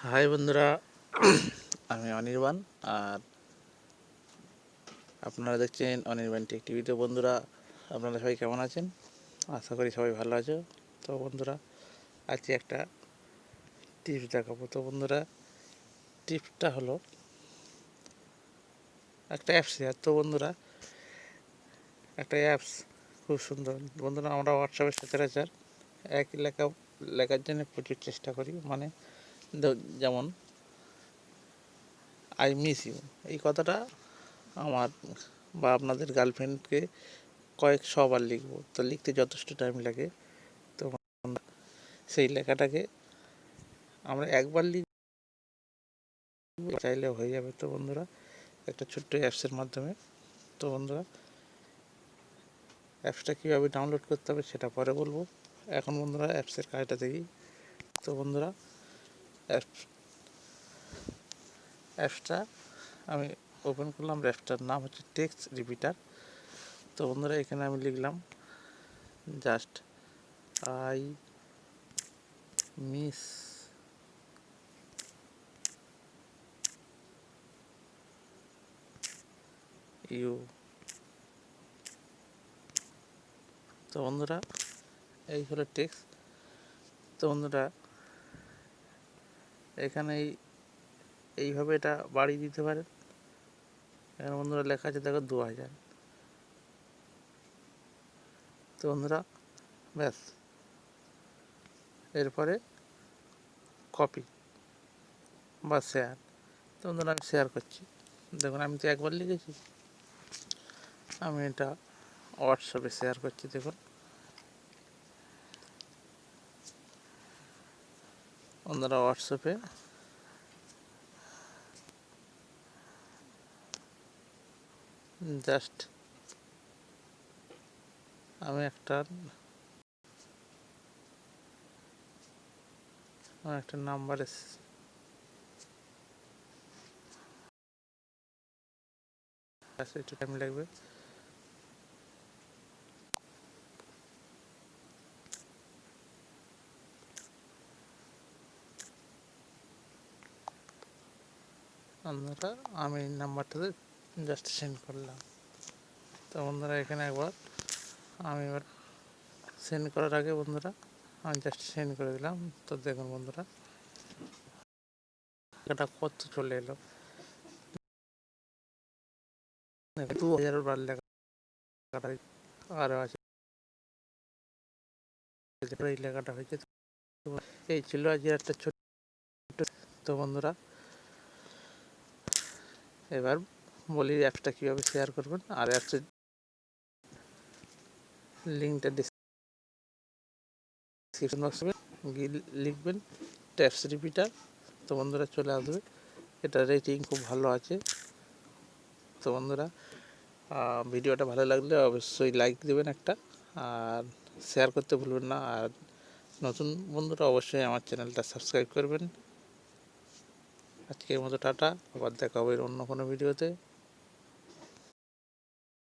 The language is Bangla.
হাই বন্ধুরা, আমি অনির্বাণ। আর আপনারা দেখছেন অনির্বাণ টেক টিভিতে। বন্ধুরা, আপনারা সবাই কেমন আছেন? আশা করি সবাই ভালো আছো। তো বন্ধুরা, আজকে একটা টিপস দেখাবো। তো বন্ধুরা, টিপসটা হলো একটা অ্যাপস শেয়ার। তো বন্ধুরা, একটা অ্যাপস খুব সুন্দর। বন্ধুরা, আমরা হোয়াটসঅ্যাপে সচরাচর একই লেখার জন্য প্রচুর চেষ্টা করি। মানে যেমন আই মিস ইউ, এই কথাটা আমার বা আপনাদের গার্লফ্রেন্ডকে কয়েকশবার লিখবো। তো লিখতে যথেষ্ট টাইম লাগে। তো সেই লেখাটাকে আমরা একবার লিখবো, চাইলে হয়ে যাবে। তো বন্ধুরা, একটা ছোট্ট অ্যাপসের মাধ্যমে। তো বন্ধুরা, অ্যাপসটা কীভাবে ডাউনলোড করতে হবে সেটা পরে বলবো। এখন বন্ধুরা, অ্যাপসের কাজটা দেখি। তো বন্ধুরা, অ্যাপসটা আমি ওপেন করলাম। অ্যাপসটার নাম হচ্ছে টেক্সট রিপিটার। তো বন্ধুরা, এখানে আমি লিখলাম জাস্ট আই মিস ইউ। তো বন্ধুরা, এই হলো টেক্সট। তো বন্ধুরা, এখানে এইভাবে এটা বাড়িয়ে দিতে পারেন। এখানে বন্ধুরা লেখা আছে, দেখো 2000। তো বন্ধুরা, ব্যাস, এরপরে কপি বা শেয়ার। তো বন্ধুরা, আমি শেয়ার করছি। দেখুন, আমি তো একবার লিখেছি, আমি এটা হোয়াটসঅ্যাপে শেয়ার করছি। দেখুন বন্ধুরা, হোয়াটসঅ্যাপে জাস্ট আমি একটা নাম্বারে একটু টাইম লাগবে। বন্ধুরা, আমি এই নাম্বারটাতে জাস্ট সেন্ড করলাম। তো বন্ধুরা, এখানে আমি এবার সেন্ড করার আগে বন্ধুরা আমি জাস্ট সেন্ড করে দিলাম। তো দেখুন বন্ধুরা, এটা কত চলে এলো। 2000 বার লেখাটা আরও আছে, এই লেখাটা হয়েছে। এই ছিল আজকে একটা ছোট্ট। তো বন্ধুরা, এবার বলি অ্যাপসটা কীভাবে শেয়ার করবেন। আর অ্যাপসের লিঙ্কটা ডিসক্রিপশন বক্সে গিয়ে লিখবেন টেক্সট রিপিটার। তো বন্ধুরা, চলে আসবে। এটা রেটিং খুব ভালো আছে। তো বন্ধুরা, ভিডিওটা ভালো লাগলে অবশ্যই লাইক দেবেন একটা, আর শেয়ার করতে ভুলবেন না। আর নতুন বন্ধুরা অবশ্যই আমার চ্যানেলটা সাবস্ক্রাইব করবেন। আজকের মতো টাটা, আবার দেখা হবে অন্য কোনো ভিডিওতে।